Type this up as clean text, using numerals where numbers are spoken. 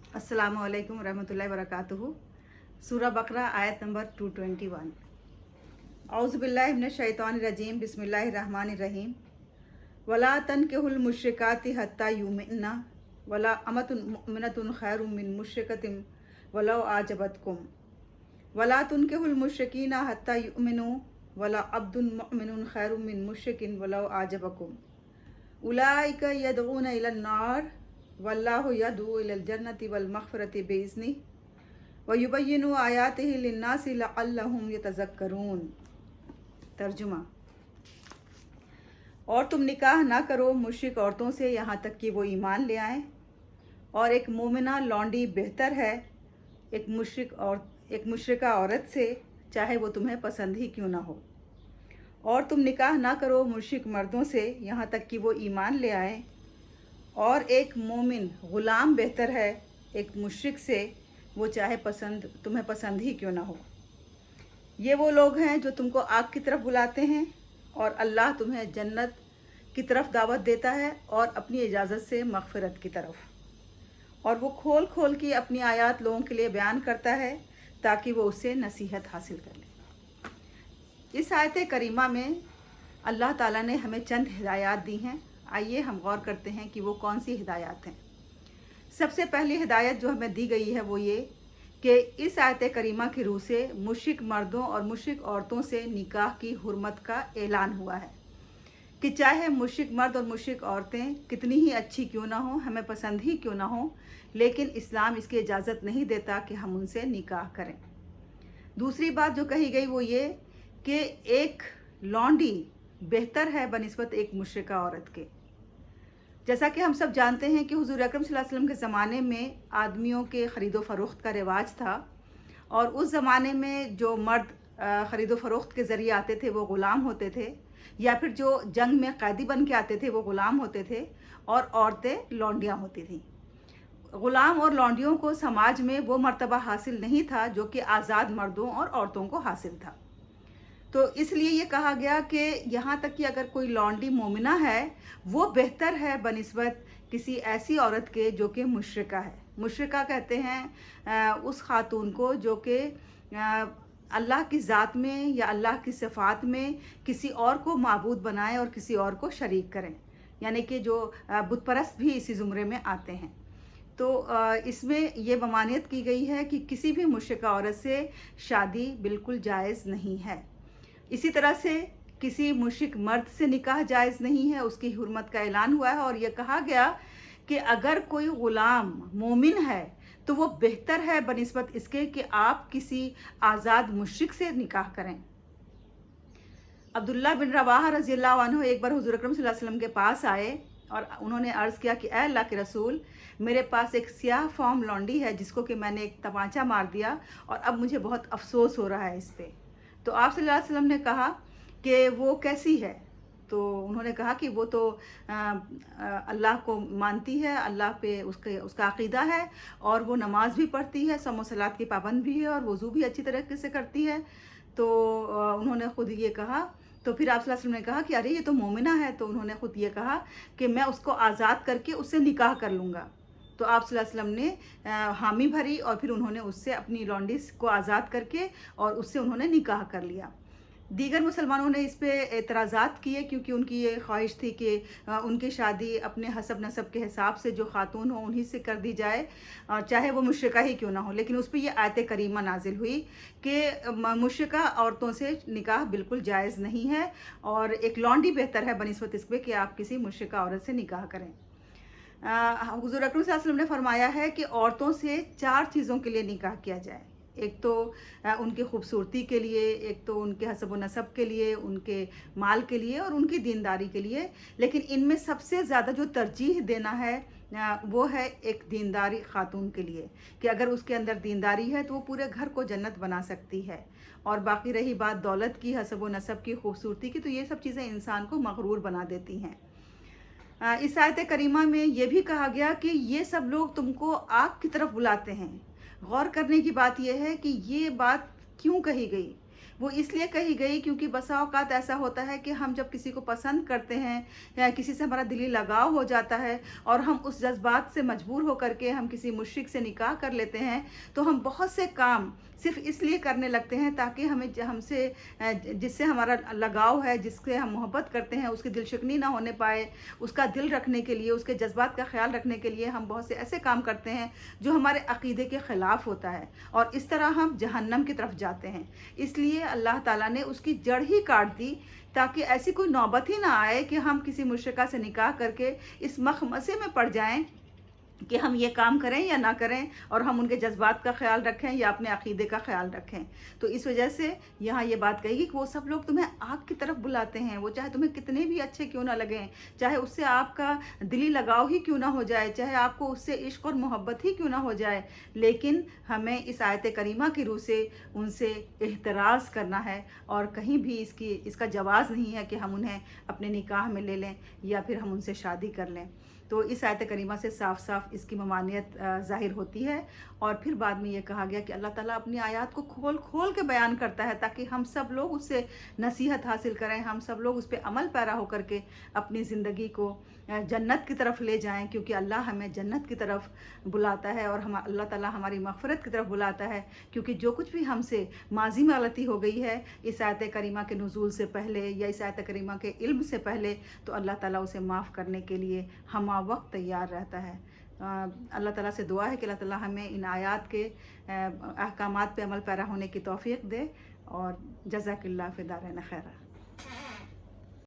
अस्सलामु अलैकुम रहमतुल्लाहि वबरकातुहू। सूरह बकरा आयत नंबर 221। औज़ु बिल्लाहि मिनश शैतानिर रजीम, बिस्मिल्लाहिर रहमानिर रहीम। वला तनकिहुल मुश्रिकाति हत्ता युमिन्ना वला अमतुन मुमिनतुन खैरुम मिन मुश्रिकतिन वलौ आजबतकुम वला तुनकिहुल मुश्रिकीना हत्ता युमिनु वला अब्दुन मुमिनुन खैरुम मिन मुश्रिकिन वलौ आजबकुम उलाइका यदऊना इलन नार वल्लाहु यदऊ इलल जन्नति वल मग़फ़िरति बिइज़्निहि व युबय्यिनु आयातिहि लिन्नासि लअल्लहुम यतज़क्करून। तर्जुमा। और तुम निकाह ना करो मुश्रिक औरतों से यहाँ तक कि वो ईमान ले आएं, और एक मोमिना लौंडी बेहतर है एक मुश्रिका औरत से, चाहे वो तुम्हें पसंद ही क्यों ना हो। और तुम निकाह ना करो मुश्रिक मर्दों से यहाँ तक कि वो ईमान ले आएं, और एक मोमिन ग़ुलाम बेहतर है एक मुश्रिक से, वो चाहे तुम्हें पसंद ही क्यों ना हो। ये वो लोग हैं जो तुमको आग की तरफ बुलाते हैं, और अल्लाह तुम्हें जन्नत की तरफ दावत देता है और अपनी इजाज़त से मग़फ़िरत की तरफ। और वो खोल खोल की अपनी आयत लोगों के लिए बयान करता है ताकि वो उससे नसीहत हासिल कर ले। इस आयत करीमा में अल्लाह ताला ने हमें चंद हिदायत दी हैं। आइए हम गौर करते हैं कि वो कौन सी हिदायत हैं। सबसे पहली हिदायत जो हमें दी गई है वो ये कि इस आयत करीमा की रूह से मुश्रिक मर्दों और मुश्रिक औरतों से निकाह की हुर्मत का ऐलान हुआ है कि चाहे मुश्रिक मर्द और मुश्रिक औरतें कितनी ही अच्छी क्यों ना हो, हमें पसंद ही क्यों ना हो, लेकिन इस्लाम इसकी इजाज़त नहीं देता कि हम उनसे निकाह करें। दूसरी बात जो कही गई वो ये कि एक लौंडी बेहतर है बनिस्बत एक मुश्रिका औरत के। जैसा कि हम सब जानते हैं कि हुज़ूर अकरम सल्लल्लाहु अलैहि वसल्लम के ज़माने में आदमियों के ख़रीदो फ़रोख्त का रिवाज था, और उस ज़माने में जो मर्द ख़रीदो फ़रोख्त के ज़रिए आते थे वो ग़ुलाम होते थे, या फिर जो जंग में क़ैदी बन के आते थे वो ग़ुलाम होते थे, और औरतें लौंडियाँ होती थीं। ग़ुलाम और लौंडियों को समाज में वो मर्तबा हासिल नहीं था जो कि आज़ाद मर्दों और औरतों को हासिल था। तो इसलिए ये कहा गया कि यहाँ तक कि अगर कोई लौंडी मोमिना है वो बेहतर है बनिस्बत किसी ऐसी औरत के जो कि मुश्रिका है। मुश्रिका कहते हैं उस खातून को जो कि अल्लाह की ज़ात में या अल्लाह की सिफ़ात में किसी और को माबूद बनाए और किसी और को शरीक करें, यानी कि जो बुत परस्त भी इसी ज़ुमरे में आते हैं। तो इसमें ये ममानियत की गई है कि किसी भी मुश्रिका औरत से शादी बिल्कुल जायज़ नहीं है। इसी तरह से किसी मुश्रिक मर्द से निकाह जायज़ नहीं है, उसकी हुर्मत का ऐलान हुआ है। और यह कहा गया कि अगर कोई ग़ुलाम मोमिन है तो वो बेहतर है बनिस्बत इसके कि आप किसी आज़ाद मुश्रिक से निकाह करें। अब्दुल्ला बिन रवाहा रज़ियल्लाहु अन्हु एक बार हुज़ूर अकरम सल्लल्लाहु अलैहि वसल्लम के पास आए और उन्होंने अर्ज़ किया कि ऐ अल्लाह के रसूल, मेरे पास एक सियाह फॉर्म लौंडी है जिसको कि मैंने एक तमाचा मार दिया और अब मुझे बहुत अफसोस हो रहा है इस पर। तो आप सल्लल्लाहु अलैहि वसल्लम ने कहा कि वो कैसी है? तो उन्होंने कहा कि वो तो अल्लाह को मानती है, अल्लाह पे उसका अक़ीदा है, और वो नमाज भी पढ़ती है, सम सलात की पाबंद भी है, और वज़ू भी अच्छी तरीके से करती है। तो उन्होंने ख़ुद ये कहा। तो फिर आप सल्लल्लाहु अलैहि वसल्लम ने कहा कि अरे ये तो मोमिना है। तो उन्होंने ख़ुद ये कहा कि मैं उसको आज़ाद करके उससे निकाह कर लूँगा। तो आप सल्लल्लाहु अलैहि वसल्लम ने हामी भरी और फिर उन्होंने उससे अपनी लौंडी को आज़ाद करके और उससे उन्होंने निकाह कर लिया। दीगर मुसलमानों ने इस पे एतराज़ात किए क्योंकि उनकी ये ख्वाहिश थी कि उनकी शादी अपने हसब नसब के हिसाब से जो खातून हो उन्हीं से कर दी जाए, चाहे वो मुश्रिका ही क्यों ना हो। लेकिन उस पर यह आयत करीमा नाजिल हुई कि मुश्रिका औरतों से निकाह बिल्कुल जायज़ नहीं है, और एक लौंडी बेहतर है बनिस्बत इस पर कि आप किसी मुश्रिका औरत से निकाह करें। हुज़ूर अकरम सल्लल्लाहु अलैहि वसल्लम ने फरमाया है कि औरतों से 4 चीज़ों के लिए निकाह किया जाए। एक तो उनकी खूबसूरती के लिए, एक तो उनके हसब व नसब के लिए, उनके माल के लिए और उनकी दीनदारी के लिए। लेकिन इनमें सबसे ज़्यादा जो तरजीह देना है वो है एक दीनदारी खातून के लिए, कि अगर उसके अंदर दीनदारी है तो वो पूरे घर को जन्नत बना सकती है। और बाकी रही बात दौलत की, हसब व नसब की, खूबसूरती की, तो ये सब चीज़ें इंसान को मग़रूर बना देती हैं। इस आयत करीमा में ये भी कहा गया कि ये सब लोग तुमको आग की तरफ बुलाते हैं। गौर करने की बात यह है कि ये बात क्यों कही गई وہ اس لیے کہی گئی کیونکہ بسا اوقات ایسا ہوتا ہے کہ ہم جب کسی کو پسند کرتے ہیں یا کسی سے ہمارا دلی لگاؤ ہو جاتا ہے اور ہم اس جذبات سے مجبور ہو کر کے ہم کسی مشرک سے نکاح کر لیتے ہیں، تو ہم بہت سے کام صرف اس لیے کرنے لگتے ہیں تاکہ ہم سے جس سے ہمارا لگاؤ ہے، جس سے ہم محبت کرتے ہیں، اس کی دل شکنی نہ ہونے پائے، اس کا دل رکھنے کے لیے، اس کے جذبات کا خیال رکھنے کے لیے ہم بہت سے ایسے کام کرتے ہیں جو ہمارے عقیدے کے خلاف ہوتا ہے، اور اس طرح ہم جہنم کی طرف جاتے ہیں۔ اس لیے اللہ تعالیٰ نے اس کی جڑ ہی کاٹ دی تاکہ ایسی کوئی نوبت ہی نہ آئے کہ ہم کسی مشرکہ سے نکاح کر کے اس مخمصے میں پڑ جائیں کہ ہم یہ کام کریں یا نہ کریں، اور ہم ان کے جذبات کا خیال رکھیں یا اپنے عقیدے کا خیال رکھیں۔ تو اس وجہ سے یہاں یہ بات کہی گی کہ وہ سب لوگ تمہیں آگ کی طرف بلاتے ہیں، وہ چاہے تمہیں کتنے بھی اچھے کیوں نہ لگیں، چاہے اس سے آپ کا دلی لگاؤ ہی کیوں نہ ہو جائے، چاہے آپ کو اس سے عشق اور محبت ہی کیوں نہ ہو جائے، لیکن ہمیں اس آیت کریمہ کی روح سے ان سے احتراز کرنا ہے، اور کہیں بھی اس کا جواز نہیں ہے کہ ہم انہیں اپنے نکاح میں لے لیں یا پھر ہم ان سے شادی کر لیں۔ تو اس آیت کریمہ سے صاف صاف اس کی ممانعت ظاہر ہوتی ہے، اور پھر بعد میں یہ کہا گیا کہ اللہ تعالیٰ اپنی آیات کو کھول کھول کے بیان کرتا ہے تاکہ ہم سب لوگ اس سے نصیحت حاصل کریں، ہم سب لوگ اس پہ عمل پیرا ہو کر کے اپنی زندگی کو جنت کی طرف لے جائیں، کیونکہ اللہ ہمیں جنت کی طرف بلاتا ہے، اور اللہ تعالیٰ ہماری مغفرت کی طرف بلاتا ہے، کیونکہ جو کچھ بھی ہم سے ماضی میں غلطی ہو گئی ہے اس آیت کریمہ کے نزول سے پہلے یا اس آیت کریمہ کے علم سے پہلے، تو اللہ تعالیٰ اسے معاف کرنے کے لیے ہمہ وقت تیار رہتا ہے۔ اللہ تعالیٰ سے دعا ہے کہ اللہ تعالیٰ ہمیں ان آیات کے احکامات پہ عمل پیرا ہونے کی توفیق دے، اور جزاک اللہ فی دارین خیرہ۔